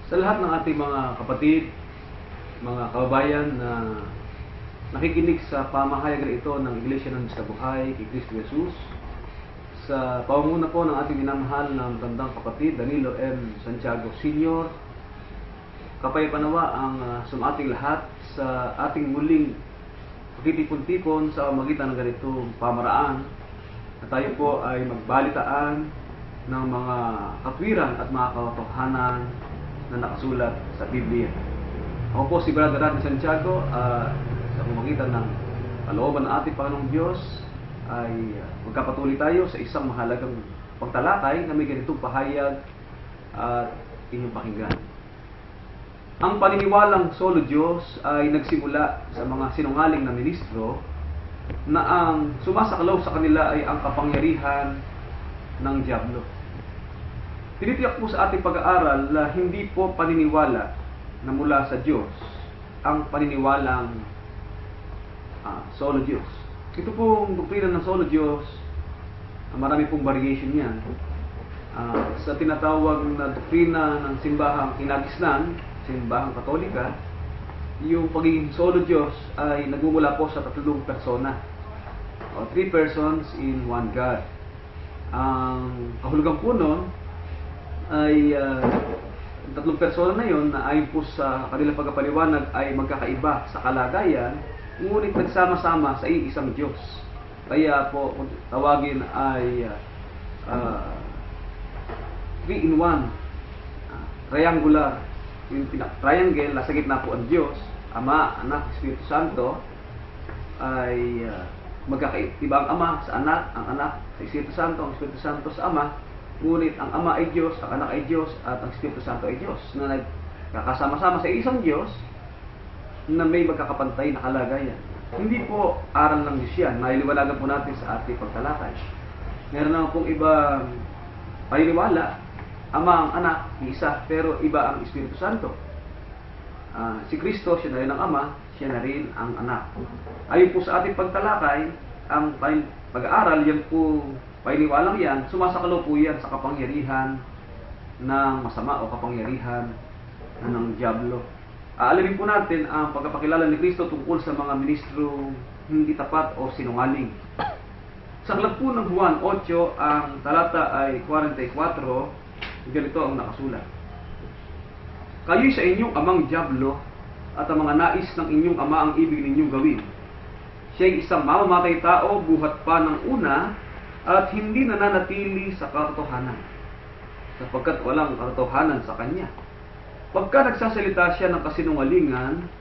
Sa lahat ng ating mga kapatid, mga kababayan na nakikinig sa pamahayagan ito ng Iglesia ng Diyos na Buhay kay Kristo Jesus, sa pamumuno po ng ating minamahal ng tandang kapatid Danilo M. Santiago Sr., kapayapanawa ang sumating lahat sa ating muling pagtitipon-tipon sa magitan ng ganitong pamaraan na tayo po ay magbalitaan ng mga katwiran at mga katotohanan na nakasulat sa Biblia. Ako po si Brother Randy Santiago, sa pamamagitan ng kalooban ng ating Panginoong Diyos ay magkapatuloy tayo sa isang mahalagang pagtalakay na may ganitong pahayag at inyong pakinggan. Ang paniniwalang solo Diyos ay nagsimula sa mga sinungaling na ministro na ang sumasaklaw sa kanila ay ang kapangyarihan ng Diablo. Tinitiyak po sa ating pag-aaral na hindi po paniniwala na mula sa Diyos ang paniniwalang solo Diyos. Ito pong doktrina ng solo Diyos, marami pong variation yan. Sa tinatawag na doktrina ng simbahang kinagisnan, simbahang katolika, yung pagiging solo Diyos ay nagmumula po sa tatlong persona, o 3 persons in one God. Ang kahulugan po nun ay tatlong persona na yun na ayon po sa kanilang pagkapaliwanag ay magkakaiba sa kalagayan, ngunit nagsama-sama sa isang Diyos. Kaya po kung tawagin ay 3 in 1, triangular. Yung triangle, nasa gitna po ang Diyos, Ama, Anak, Espiritu Santo, ay magkakaiba ang Ama sa Anak, ang Anak sa Espiritu Santo, ang Espiritu Santo sa Ama. Ngunit ang Ama ay Diyos, ang Anak ay Diyos, at ang Espiritu Santo ay Diyos, na nagkakasama-sama sa isang Diyos na may magkakapantay na kalagayan. Hindi po aral ng Diyos yan. Mailiwanagan po natin sa ating pagtalakay. Meron naman pong ibang paniniwala, Ama ang Anak, isa, pero iba ang Espiritu Santo. Si Kristo, siya na rin ang Ama, siya na rin ang Anak. Ayon po sa ating pagtalakay, ang pag-aaral, yan po, paniniwalang yan, sumasakalo po yan sa kapangyarihan ng masama o kapangyarihan ng Diablo. Alamin po natin ang pagkapakilala ni Kristo tungkol sa mga ministro hindi tapat o sinungaling. Sa aklat po ng Juan 8, ang talata ay 44, ganito ang nakasulat. Kayo'y sa inyong amang Diablo, at ang mga nais ng inyong ama ang ibig ninyong gawin. Siya'y isang mamamatay tao buhat pa ng una, at hindi nananatili sa katotohanan, sapagkat walang katotohanan sa kanya. Pagka nagsasalita siya ng kasinungalingan,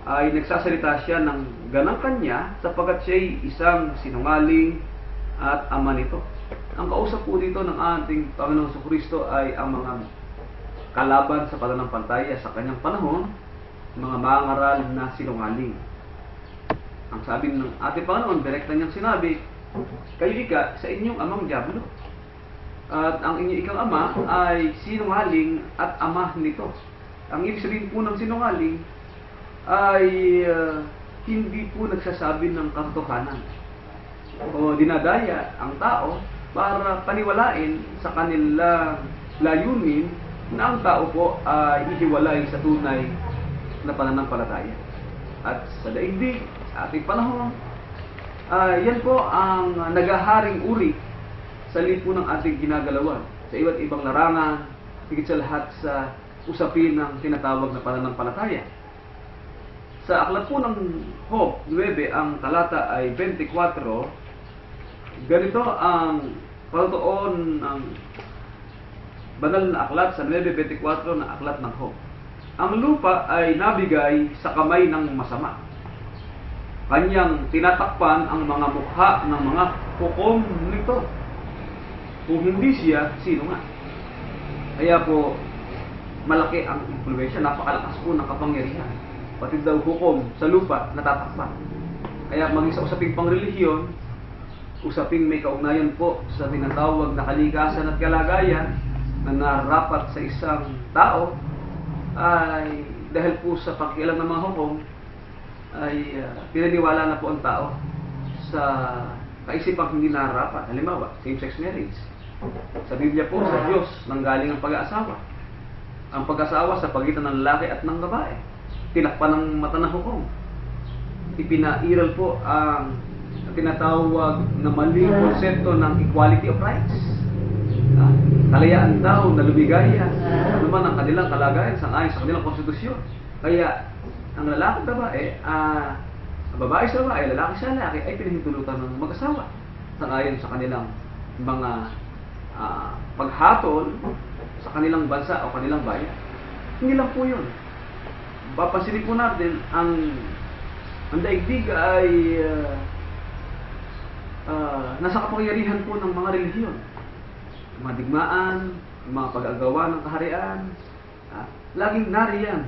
ay nagsasalita siya ng ganang kanya, sapagkat siya'y isang sinungaling at ama nito. Ang kausap po dito ng ating Panginoong Kristo ay ang mga kalaban sa pananampalataya sa kanyang panahon, mga mangaral na sinungaling. Ang sabi ng ating Panginoon, direkta niyang sinabi, kayo ika sa inyong amang Diablo. At ang inyong ikang ama ay sinungaling at ama nito. Ang ibig sabihin po ng sinungaling ay hindi po nagsasabi ng katotohanan o dinadaya ang tao para paniwalain sa kanilang layunin na ang tao po ay ihiwalay sa tunay na pananampalataya. At sa daigdig, sa ating panahon, yan po ang nagaharing uri sa lipo ng ating ginagalawan sa iba't ibang larangan, higit sa lahat sa usapin ng tinatawag na pananampalataya. Sa aklat po ng Job 9, ang talata ay 24, ganito ang patutuon ng banal na aklat sa 9:24 na aklat ng Job. Ang lupa ay nabigay sa kamay ng masama. Kanyang tinatakpan ang mga mukha ng mga hukom nito. Kung hindi siya, sino nga? Kaya po, malaki ang impluwensya, napakalakas po ng kapangyarihan. Pati daw hukom sa lupa, natatakpan. Kaya maging sa usaping pangrelihiyon, usaping may kaugnayan po sa tinatawag na kalikasan at kalagayan na narapat sa isang tao, ay dahil po sa pakialam ng mga hukom, ay pinaniwala na po ang tao sa kaisipang hindi nararapat. Halimbawa, same-sex marriage. Sa Biblia po, sa Diyos nanggaling ang pag-aasawa. ang pag-asawa sa pagitan ng lalaki at ng babae. Tinakpan ng mata ng hukom. Ipinairal po ang tinatawag na maling konsepto ng equality of rights. Kalayaan daw na lumigaya ano man ang kanilang kalagayan sangayon sa kanilang konstitusyon. Kaya ang lalaki at babae, babae sa babae, lalaki sa lalaki ay pinahintulutan ng mag-asawa sangayon sa kanilang mga paghatol sa kanilang bansa o kanilang bayan. Hindi lang po yun. Papansinin po natin ang daigdig ay nasa kapangyarihan po ng mga relihiyon. Mga digmaan, mga pag-agawa ng kaharian, laging nariyan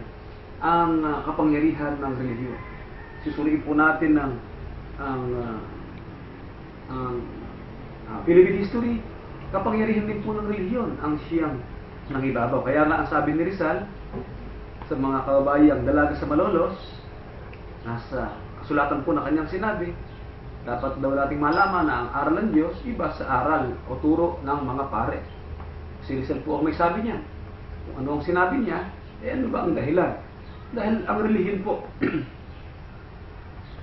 ang kapangyarihan ng relihiyon. Susuriin po natin ang Philippine history, kapangyarihan din po ng relihiyon ang siyang nangibabaw. Kaya nga ang sabi ni Rizal sa mga kababayang dalaga sa Malolos, nasa kasulatan po na kanyang sinabi, dapat daw nating malaman na ang aral ng Diyos iba sa aral o turo ng mga pare. Si Rizal po ang may sabi niya. Kung ano ang sinabi niya, ano ba ang dahilan? Dahil ang relihiyon po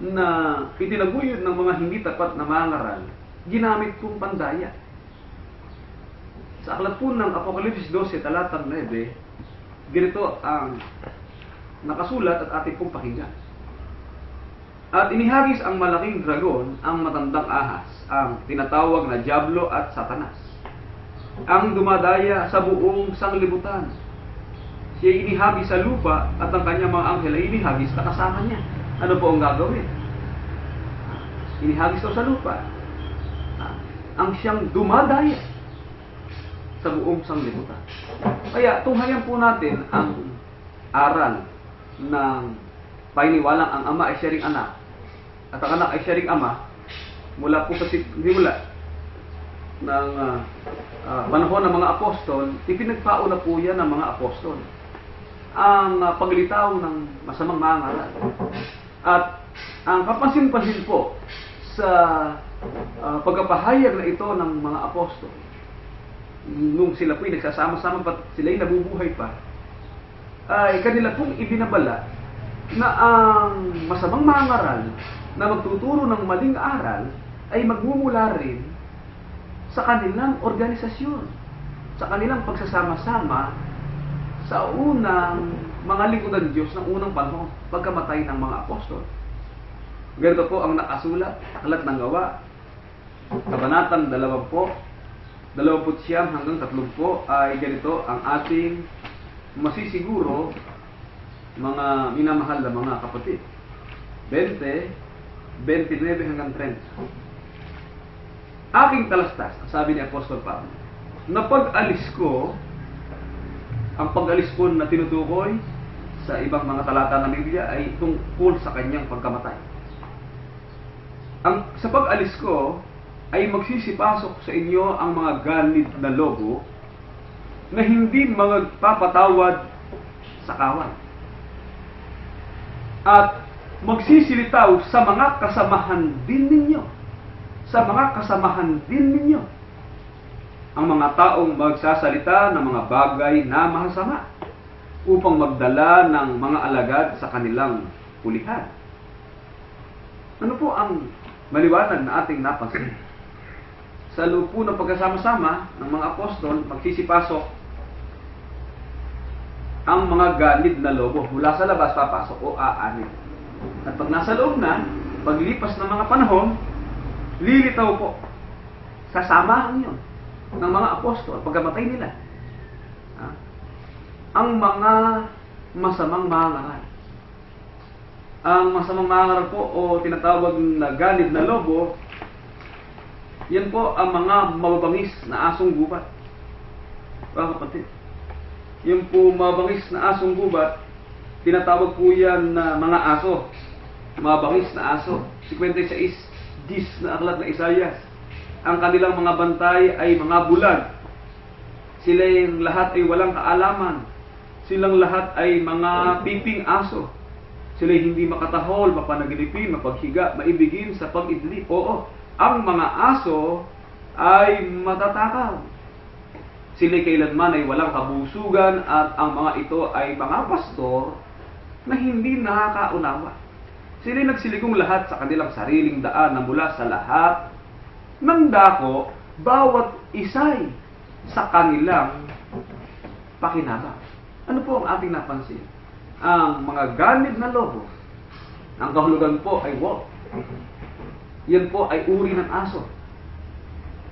na itinaguyod ng mga hindi tapat na mangaral, ginamit pong pandaya. Sa aklat po ng Apokalipsis 12, talatang 9, ganito ang nakasulat at ating pong pakinggan. At inihagis ang malaking dragon, ang matandang ahas, ang tinatawag na Diablo at Satanas, ang dumadaya sa buong sanglibutan. Siya inihagis sa lupa at ang kanyang mga anghel ay inihagis na kasama niya. Ano po ang gagawin? Inihagis daw sa lupa. Ang siyang dumadaya sa buong sanglibutan. Kaya tunghayan po natin ang aral ng paniniwalang ang ama ay siya ring anak at ang anak ay siya ring ama mula po sa simula ng panahon ng mga apostol. Ipinagpauna po yan ng mga apostol ang paglitaw ng masamang mangaral. At ang kapansin-pansin po sa pagkapahayag na ito ng mga apostol, nung sila po'y nagsasama-sama pa, sila'y nabubuhay pa, ay kanila pong ibinabala na ang masamang mangaral na magtuturo ng maling aral ay magmumula rin sa kanilang organisasyon, sa kanilang pagsasama-sama sa unang mga lingkod ng Diyos ng unang panahon, pagkamatay ng mga apostol. Ganito po ang nakasulat, aklat ng Gawa, kabanatang 29 hanggang 30 ay ganito ang ating masisiguro, mga minamahal na mga kapatid. 20, 29 hanggang 30. Aking talastas, sabi ni Apostol Pablo, na pag-alis ko, ang pag-alis ko na tinutukoy sa ibang mga talata ng Biblia ay tungkol sa kanyang pagkamatay. Sa pag-alis ko ay magsisipasok sa inyo ang mga ganid na lobo na hindi magpapatawad sa kawan. At magsisilitaw sa mga kasamahan din ninyo. Sa mga kasamahan din ninyo. Ang mga taong magsasalita ng mga bagay na masama upang magdala ng mga alagad sa kanilang pulihan. Ano po ang maliwanag na ating napansin? Sa loob po ng pagkasama-sama ng mga apostol, magsisipasok ang mga ganid na lobo. Mula sa labas papasok o aanid. At pag nasa loob na, paglipas ng mga panahon, lilitaw po sa samahan yun ng mga apostol pagkamatay nila ang mga masamang mangaral. Ang masamang mangaral po o tinatawag na ganid na lobo, yan po ang mga mababangis na asong gubat. Mga kapatid, yung po mababangis na asong gubat, tinatawag po yan na mga aso. Mababangis na aso. 56 na aklat na Isaias. Ang kanilang mga bantay ay mga bulag. Silang lahat ay walang kaalaman. Silang lahat ay mga piping aso. Sila'y hindi makatahol, mapanaginipin, mapaghiga, maibigin sa pag-idlip. Oo, ang mga aso ay matatakaw. sila kailanman ay walang kabusugan at ang mga ito ay mga pastor na hindi nakakaunawa. Sila'y nagsiligong lahat sa kanilang sariling daan na mula sa lahat ng dako, bawat isa'y sa kanilang pakinabang. Ano po ang ating napansin? Ang mga ganid na lobo, ang kahulugan po ay wolf. Yan po ay uri ng aso.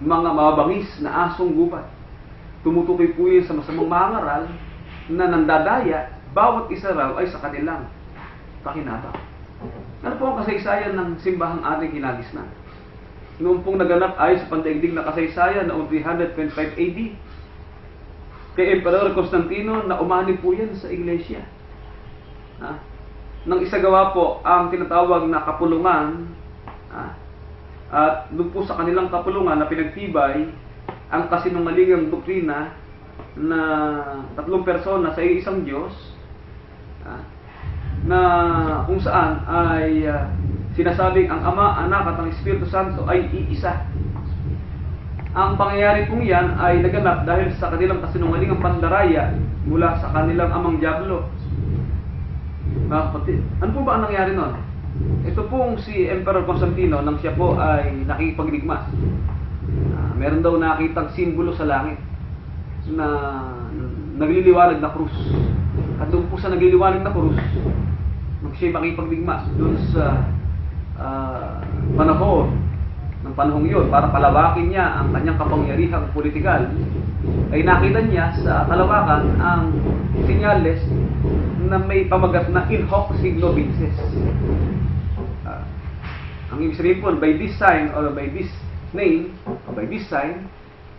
Mga mababangis na asong gubat. Tumutukoy po yun sa masamang mangaral na nandadaya, bawat isa raw ay sa kanilang pakinabang. Ano po ang kasaysayan ng simbahang ating kinagisnan? Noong pong naganap ay sa pandaigdig na kasaysayan noong 325 AD, kay Emperor Constantino na umani po yan sa iglesia. Nang isagawa po ang tinatawag na kapulungan, at doon po sa kanilang kapulungan na pinagtibay ang kasinungalingang doktrina na 3 persona sa isang Diyos, na kung saan ay sinasabing ang Ama, Anak at ang Espiritu Santo ay iisa. Ang pangyayari pong yan ay naganap dahil sa kanilang kasinungalingang pandaraya mula sa kanilang amang Diablo. Mga kapatid, ano po ba ang nangyari nun? Ito pong si Emperor Constantino, nang siya po ay nakikipagligmas, meron daw nakitang simbolo sa langit na nagliliwanag na krus. At doon po sa nagliliwanag na krus, nang siya makipagligmas doon sa panahong yun, para palawakin niya ang kanyang kapangyarihang politikal, ay nakita niya sa kalawakan ang sinyales na may pamagat na in hoc signo vinces. Ang ibig sabihin po, by this sign or by this name, or by this sign,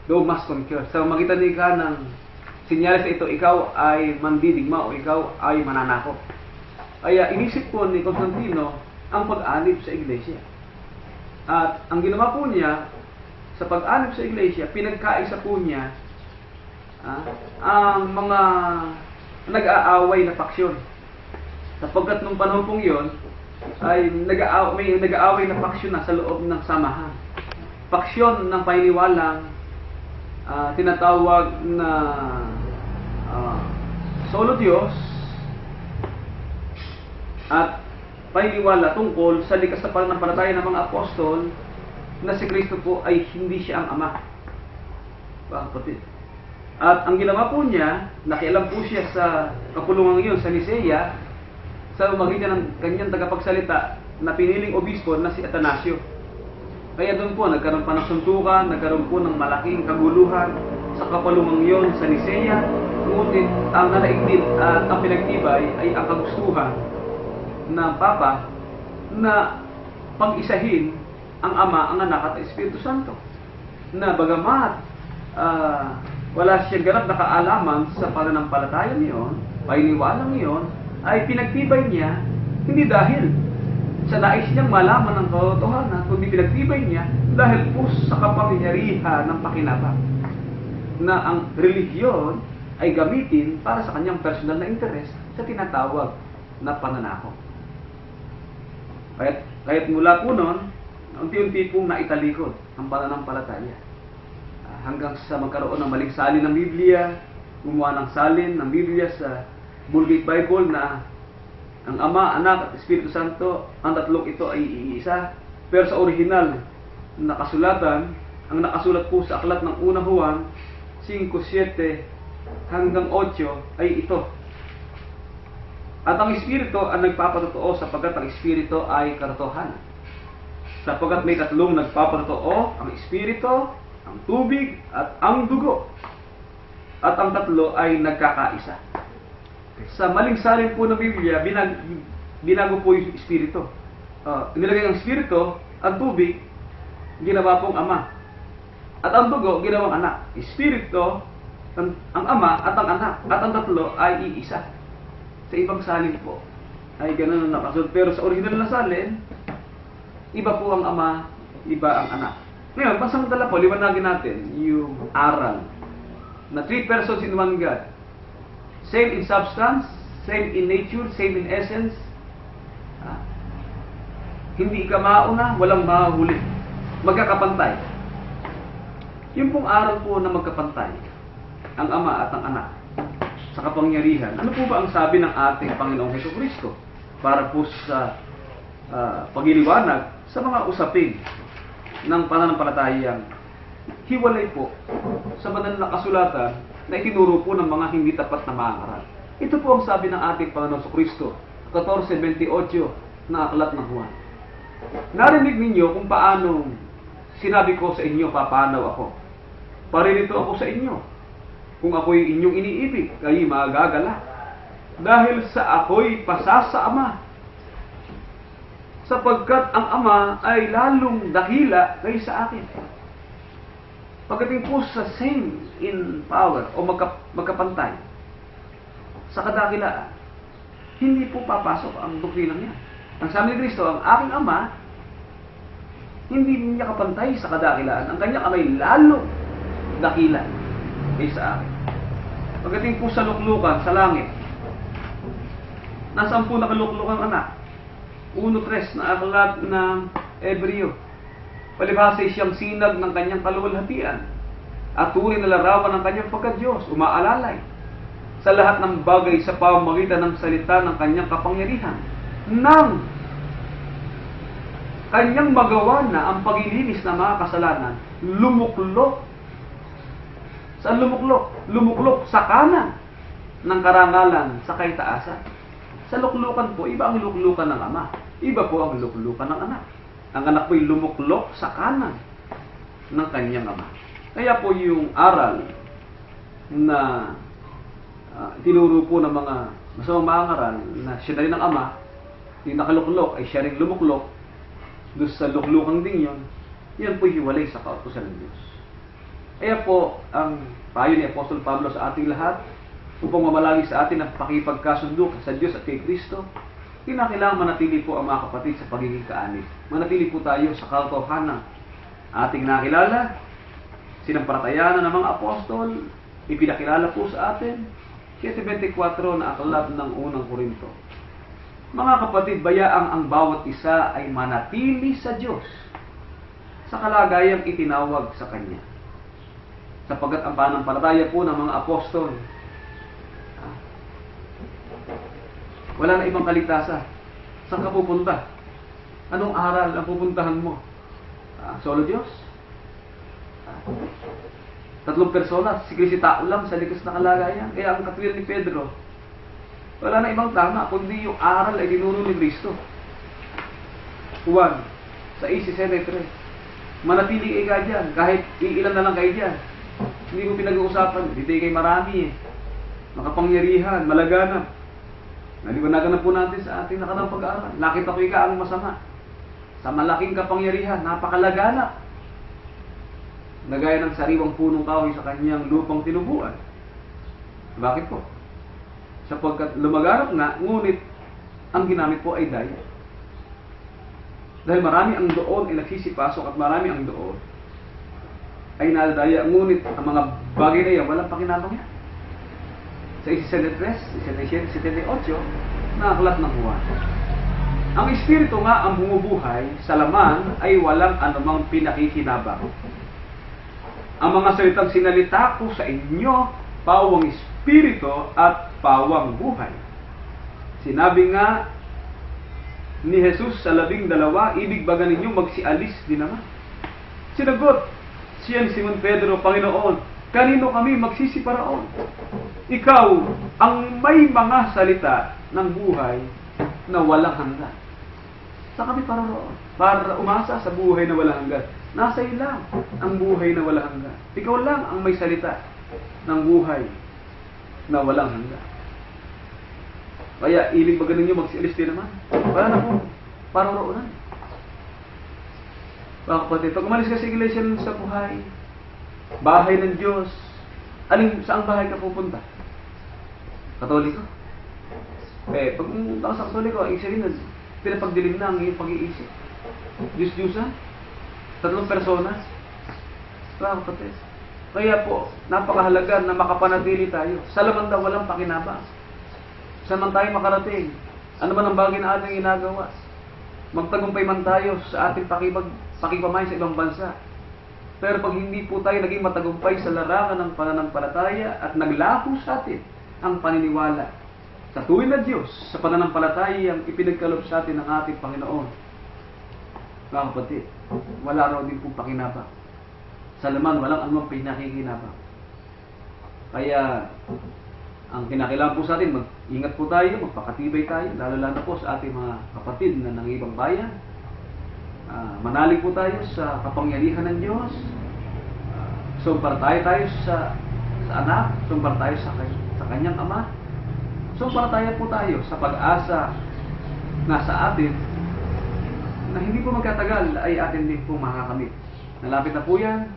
thou must conquer. Sa magitan ni ka ng sinyales ito, ikaw ay mandidigma o ikaw ay mananakop. Kaya inisip po ni Constantino ang pag-anib sa iglesia. At ang ginawa po niya sa pag-anib sa iglesia, pinagkaisa po niya ang mga nag-aaway na paksyon. Sapagkat nung panahon pong yun, ay may nag-aaway na paksyon na sa loob ng samahan. Paksyon ng paniniwalang tinatawag na solo Diyos at paniniwala tungkol sa likas na pananampalataya ng mga apostol na si Kristo po ay hindi siya ang Ama. Kapatid. At ang ginawa po niya, nakialam po siya sa kapulungan yun sa Nicea, sa magitan ng kanyang tagapagsalita na piniling obispo na si Atanasio. Kaya doon po, nagkaroon pa ng suntukan, nagkaroon po ng malaking kaguluhan sa kapulungan yun sa Nicea. Ngunit ang nanaigdin at ang pinagtibay ay ang kagustuhan ng Papa na pag-isahin ang Ama, ang Anak at ang Espiritu Santo. Na bagamat wala siyang ganap na kaalaman sa pananampalataya niyon, paniniwala niyon, ay pinagtibay niya, hindi dahil sa nais niyang malaman ng katotohanan, kundi pinagtibay niya dahil po sa kapangyarihan ng pakinabang na ang relihiyon ay gamitin para sa kanyang personal na interes sa tinatawag na pananakop. Kaya't mula po noon, unti-unti pong naitalikod ang pananampalataya. Hanggang sa magkaroon ng maling salin ng Biblia, gumawa ng salin ng Biblia sa Vulgate Bible na ang Ama, Anak at Espiritu Santo, ang tatlong ito ay iisa. Pero sa original na kasulatan, ang nakasulat po sa aklat ng Una Juan 5:7 hanggang 8 ay ito. At ang Espiritu ang nagpapatotoo sapagkat ang Espiritu ay katotohanan. Sapagkat may tatlong nagpapatotoo, ang Espiritu, ang tubig, at ang dugo. At ang tatlo ay nagkakaisa. Sa maling salin po ng Biblia, binago po yung Espiritu. Nilagay ang Espiritu, ang tubig, ginawa pong Ama. At ang dugo, ginawang Anak. Espiritu, ang Ama at ang Anak. At ang tatlo ay iisa. Sa ibang salin po, ay ganun ang nakasunod. Pero sa original na salin, iba po ang Ama, iba ang Anak. Ngayon, pasamantala po, liwanagin natin yung aral na 3 persons in one God. Same in substance, same in nature, same in essence. Hindi ka mauna, walang mahuli. Magkakapantay. Yung pong aral po na magkapantay ang Ama at ang Anak sa kapangyarihan. Ano po ba ang sabi ng ating Panginoong Jesucristo para po sa pagliliwanag sa mga usapin ng pananampalatayang hiwalay po sa banal na kasulatan na itinuro po ng mga hindi tapat na mangaral? Ito po ang sabi ng ating Panginoong Jesucristo, 14:28 na aklat ng Juan. Narinig ninyo kung paano sinabi ko sa inyo, papanaw ako. Paririto ako sa inyo. Kung ako'y inyong iniibig, kayo'y magagala. Dahil sa ako'y pasasa Ama. Sapagkat ang Ama ay lalong dakila kaysa akin. Pagdating po sa same in power o magkapantay sa kadakilaan, hindi po papasok ang doktrinang yan. Ang sabi ni Kristo, ang aking Ama, hindi niya kapantay sa kadakilaan. Ang kanyang Ama ay lalong dakila kaysa akin. Pagdating po sa luklukan, sa langit, nasaan po nakaluklukan anak? 1:3 na aklat ng Hebreo. Palibhasa siyang sinag ng kanyang kaluwalhatian at tunay na larawan ng kanyang pagka-Diyos, umaalalay sa lahat ng bagay sa pamamagitan ng salita ng kanyang kapangyarihan, nang kanyang magawa na ang paglilinis ng mga kasalanan, lumuklok. Saan lumuklok? Lumuklok sa kanan ng karangalan sa kaitaasan. Sa luklukan po, iba ang luklukan ng Ama. Iba po ang luklukan ng Anak. Ang Anak po'y lumuklok sa kanan ng kanyang Ama. Kaya po yung aral na tinuro po ng mga masamang mangaral na siya na rin ng Ama, yung nakaluklok ay siya rin lumuklok, doon sa luklukang din yun, yan po'y hiwalay sa kautusan ng Diyos. Kaya po, ang payo ni Apostol Pablo sa ating lahat, upang mamalagi sa atin ang pakipagkasundo sa Diyos at kay Kristo, kinakailangan manatili po ang mga kapatid sa pagiging kaanib. Manatili po tayo sa katotohanan. Ating nakilala, sinampalatayanan ng mga apostol, ipinakilala po sa atin, 7:24 na aklat ng unang Korinto. Mga kapatid, bayaang ang bawat isa ay manatili sa Diyos, sa kalagayang itinawag sa Kanya. Sapagkat ang pananampalataya po ng mga apostol, wala na ibang kaligtasan. Saan ka pupunta? Anong aral ang pupuntahan mo? Solo Diyos? 3 personas, si Kristo tao lang sa likas na kalagayan. Kaya ang katwiran ni Pedro, wala na ibang tama, kundi yung aral ay dinuro ni Kristo. Juan, sa 6:63, manatili kayo dyan, kahit iilan na lang kayo dyan. Hindi ko pinag-uusapan, hindi kayo marami makapangyarihan, malaganap. Naliwanagan na po natin sa ating nakatang pag-aaral. Nakita ko ang masama. Sa malaking kapangyarihan, napakalaganap. Nagaya ng sariwang punong kahoy sa kanyang lupang tinubuan. Bakit po? Sapagkat lumaganap nga, ngunit ang ginamit po ay daya. Dahil marami ang doon ay nagsisipasok at marami ang doon ay nadadaya, ngunit ang mga bagay na yan, walang pakinabang yan. Sa 6:73, 78 na aklat ng Juan. Ang Espiritu nga ang bumubuhay sa laman ay walang anumang pinakikinabang. Ang mga salitang sinalita ko sa inyo, pawang Espiritu at pawang buhay. Sinabi nga ni Jesus sa 12, ibig baga ninyo magsialis din naman. Sinagot siya ni Simon Pedro, Panginoon, kanino kami magsisiparaon? Ikaw ang may mga salita ng buhay na walang hanggan. Saan kami paroon? Para umasa sa buhay na walang hanggan. Nasa iyo lang ang buhay na walang hanggan. Ikaw lang ang may salita ng buhay na walang hanggan. Kaya ibig ba ninyo magsialis din naman? Wala na po. Paroroonan. Mga kapatid, pag umalis ka sa iglesia sa buhay, bahay ng Diyos, saan bahay ka pupunta? Katoliko? Pag pumunta ka sa Katoliko, ibig sabihin na pinapagdilim na ang iyong pag-iisip. Diyos-Diyusan? 3 personas? Mga kapatid. Kaya po, napakahalaga na makapanatili tayo. Sa laman daw walang pakinabang. Saan man tayo makarating? Ano man ang bagay na ating ginagawa? Magtagumpay man tayo sa ating pakipamahay sa ibang bansa. Pero pag hindi po tayo naging matagumpay sa larangan ng pananampalataya at naglaho sa atin ang paniniwala sa tunay na Diyos, sa pananampalataya ang ipinagkaloob sa atin ng ating Panginoon, mga kapatid, wala raw din pong pakinabang. Sa laman, walang anumang pinakikinabang. Kaya, ang kinakailangan po sa atin, mag-ingat po tayo, magpakatibay tayo, lalo-lalo po sa ating mga kapatid na nangibang bayan. Manalig po tayo sa kapangyarihan ng Diyos. Sumpara tayo sa anak, sumpara tayo sa kanyang ama. Sumpara po tayo sa pag-asa na sa atin na hindi po magkatagal ay atin din po makakamit. Nalapit na po yan.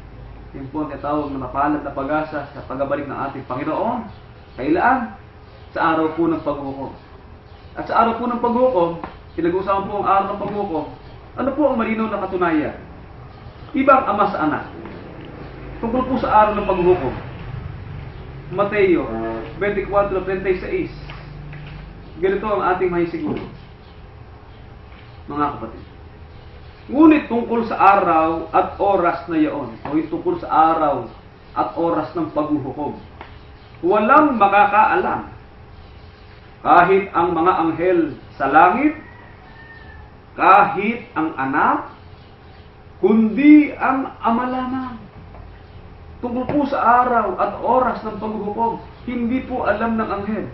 Yan po ang katawag na mapalad na pag-asa sa pagbabalik ng ating Panginoon. Kailan? Sa araw po ng paghukom. At sa araw po ng paghukom, pinag-uusapan po ang araw ng paghukom, ano po ang malinaw na katunayan? Ibang ama sa anak. Tungkol po sa araw ng paghukom. Mateo 24:36. Ganito ang ating mahisiguro, mga kapatid. Ngunit tungkol sa araw at oras na iyon, o tungkol sa araw at oras ng paghuhukom, walang makakaalam, kahit ang mga anghel sa langit, kahit ang anak, kundi ang ama lamang. Tungkol po sa araw at oras ng paghuhukom, hindi po alam ng anghel.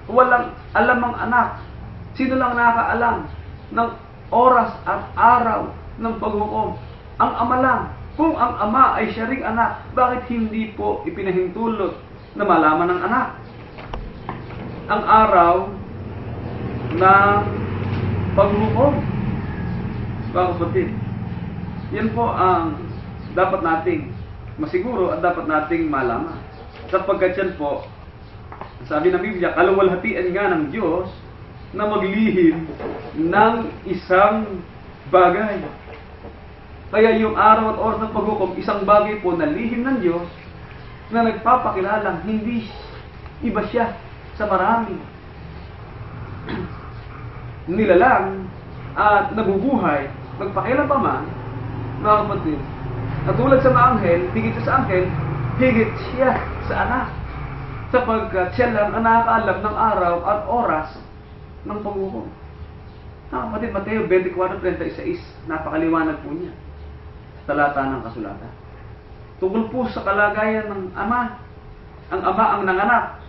Walang alam ang anak. Sino lang nakakaalam ng oras at araw ng paghukom? Ang ama lang. Kung ang ama ay siya ring anak, bakit hindi po ipinahintulot na malaman ng anak ang araw ng paghukom? Mga kapatid, yan po ang dapat nating masiguro at dapat nating malaman. Sapagkat yan po, sabi ng Biblia, kaluwalhatian nga ng Diyos na maglihim ng isang bagay. Kaya yung araw at oras ng paghukom, isang bagay po na lihim ng Diyos na nagpapakilalang hindi iba siya sa marami. Nilalang at nabubuhay, magpakilang pa man, mga kapatid, katulad sa mga anghel, higit sa anghel, higit siya sa anak. Sapagkat siya lang ang nakakaalam ng araw at oras ng paghukom. Kapatid, Mateo 24:36, napakaliwanag po niya sa talata ng kasulatan. Tungkol po sa kalagayan ng ama. Ang ama ang nanganak.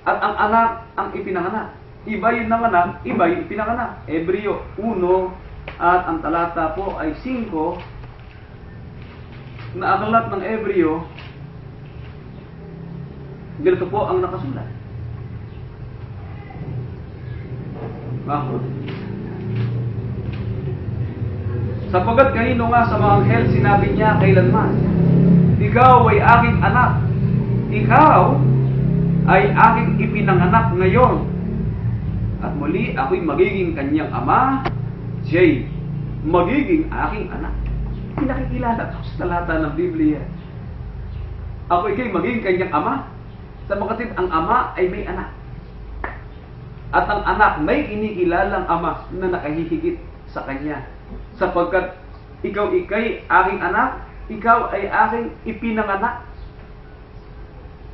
At ang anak ang ipinanganak. Iba yung nanganak, iba yung ipinanganak. Hebreo 1 at ang talata po ay 5 na aklat ng Hebreo. Ganito po ang nakasulat. Bakit? Sapagkat kanino nga sa mga anghel sinabi niya kailanman, ikaw ay aking anak, ikaw ay aking ipinanganak ngayon, at muli ako'y magiging kanyang ama, siya'y magiging aking anak. Pinakikilala ko sa talata ng Biblia. Ako ikay magiging kanyang ama, sapagkat ang ama ay may anak. At ang anak may inikilalang ama na nakahihigit sa kanya. Sapagkat ikaw ikay aking anak, ikaw ay aking ipinanganak.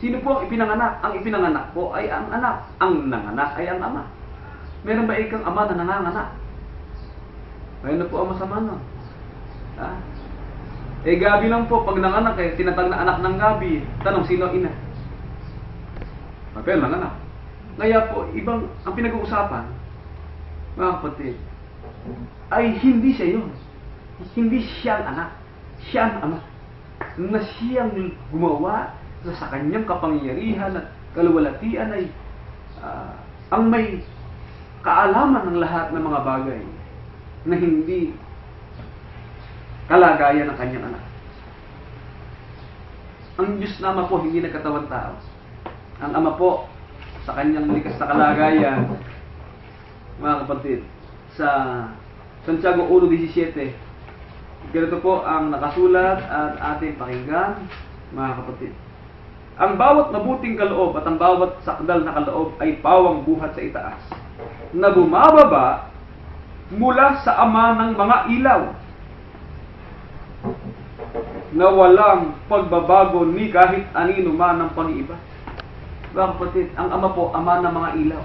Sino po ang ipinanganak? Ang ipinanganak po ay ang anak. Ang nanganak ay ang ama. Meron ba ikang ama na nanganganak? Ayun na po ang masama nun. Gabi lang po, pag nanganak tinatag na anak ng Gabi. Tanong, sino ina? Pero nanganak. Kaya po, ibang, ang pinag-uusapan, mga kapatid, ay hindi siya yun. Hindi siya ang anak. Siya ang ama. Na siyang gumawa sa kanyang kapangyarihan at kaluwalhatian ay ang may kaalaman ng lahat ng mga bagay na hindi kalagayan ng kanyang anak. Ang Diyos na ama po hindi nagkatawang tao. Ang ama po sa kanyang likas na kalagayan, mga kapatid, sa Santiago 1:17, ganito po ang nakasulat at ating pakinggan, mga kapatid. Ang bawat mabuting kaloob at ang bawat sakdal na kaloob ay pawang buhat sa itaas, na bumababa mula sa ama ng mga ilaw, na walang pagbabago ni kahit anino man ng pag-iiba. Mga kapatid, ang Ama po, Ama ng mga ilaw,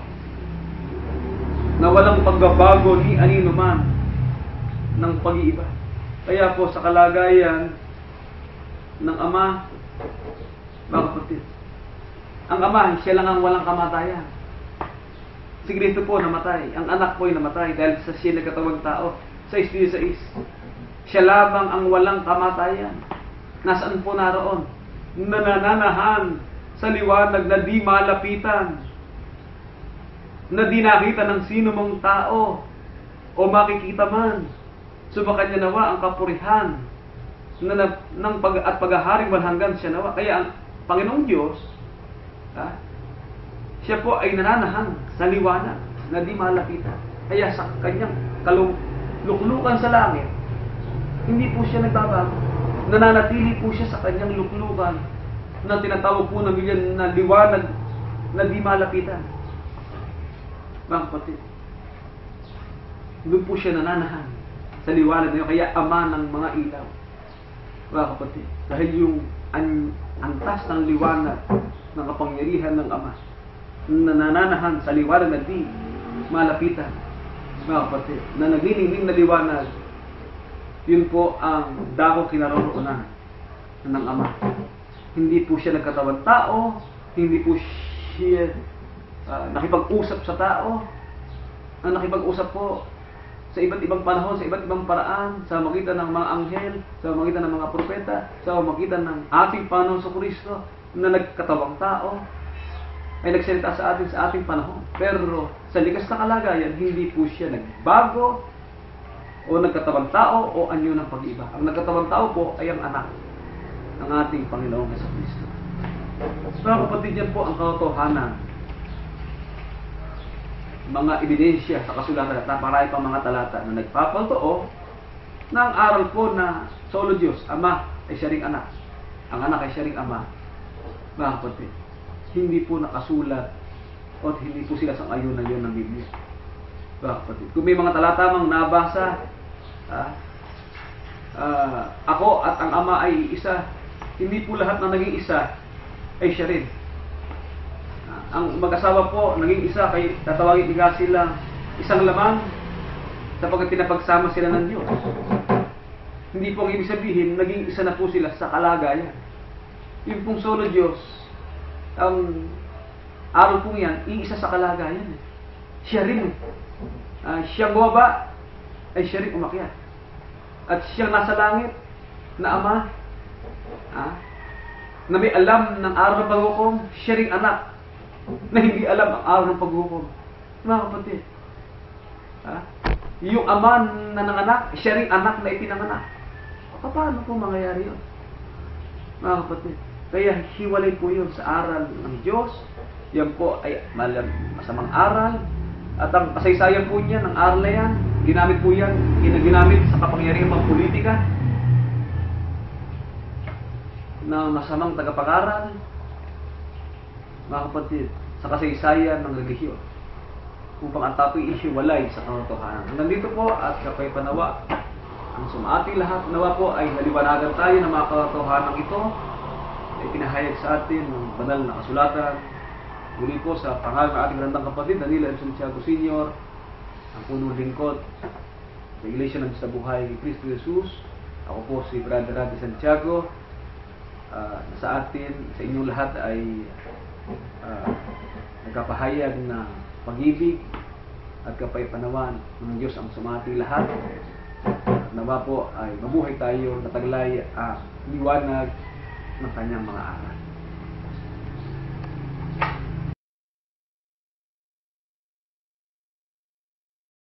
na walang pagbabago ni anino man ng pag-iiba. Kaya po sa kalagayan ng Ama, mga kapatid, ang Ama, siya lang ang walang kamatayan. Si Kristo po namatay, ang anak po ay namatay dahil sa siya nagkatawang tao. 6:16. Siya lamang ang walang kamatayan. Nasaan po naroon? Nananahan sa liwanag na di malapitan, na di nakita ng sino mong tao o makikita man. Sumakanya nawa ang kapurihan ng pag-aharing hanggan siya nawa. Kaya ang Panginoong Diyos, siya po ay nananahan sa liwanag na di malapitan. Kaya sa kanyang luklukan sa langit, hindi po siya nagbabago. Nananatili po siya sa kanyang luklukan na tinatawag po ng Biblia na liwanag na di malapitan. Mga kapatid, doon po siya nananahan sa liwanag na yun. Kaya Ama ng mga ilaw. Mga kapatid, dahil yung antas ng liwanag ng kapangyarihan ng Ama na nananahan sa liwanag na di malapitan, mga kapatid, na nagniningning na liwanag, yun po ang dakong kinaroroonan ng Ama. Hindi po siya nagkatawang tao, hindi po siya nakipag-usap sa tao, ang nakipag-usap po sa iba't ibang panahon, sa iba't ibang paraan, sa magitan ng mga anghel, sa magitan ng mga propeta, sa magitan ng ating Panginoon sa Kristo na nagkatawang tao, ay nagsalita sa ating panahon. Pero sa likas na kalagayan, hindi po siya nagbago o nagkatawang tao o anyo ng pag-iba. Ang nagkatawang tao po ay ang anak ng ating Panginoong Jesucristo. Mga kapatid, yan po ang katotohanan. Mga ebidensya sa kasulatan at napakarami pang mga talata na nagpapaltoo na ang aral po na solo Diyos, Ama ay siya ring anak, ang anak ay siya ring Ama. Mga kapatid, hindi po nakasulat o hindi po sila sang-ayon na yun ng Biblia. Mga kapatid, kung may mga talata mang nabasa, ako at ang Ama ay isa, hindi po lahat na naging isa ay siya rin. Ang mag-asawa po naging isa, kay tatawagin nga sila isang laman sapagkat pinapagsama sila ng Diyos. Hindi po ang ibig sabihin naging isa na po sila sa kalagayan. Yung pong solo Diyos, ang araw pong yan, iisa sa kalagayan. Siya rin. Siyang bumaba, ay siya rin umakyat. At siyang nasa langit na Ama, na may alam ng araw ng paghukom, siya rin anak na hindi alam ang araw ng paghukom. Mga kapatid, yung Ama na nanganak, siya rin anak na ipinanganak. Paano po mangyayari yun? Mga kapatid, kaya hiwalay po yun sa aral ng Diyos. Yan po ay masamang aral. At ang kasaysayan po niya ng aral na yan, ginamit po yan, ginamit sa kapangyarihan ng politika na masamang tagapag-aral. Mga kapatid, sa kasaysayan ng relihiyon upang ang tapo'y ihiwalay sa katotohanan. Hanggang dito po at kapay panawa ang sumati lahat. Nawa po ay naliwanagan tayo ng mga katotohanan ito ay pinahayag sa atin ng banal na kasulatan. Muli po sa pangalan ng ating grandang kapatid Danilo M. Santiago Sr., ang punong lingkod sa Iglesia ng Diyos na Buhay ni Cristo Jesus. Ako po si Brother Randy Santiago. Sa atin, sa inyong lahat ay nagkapahayag na pag-ibig at kapayapanawan ng Diyos ang sumati lahat. Nawa po ay mabuhay tayo na taglay liwanag ng kanyang mga aral.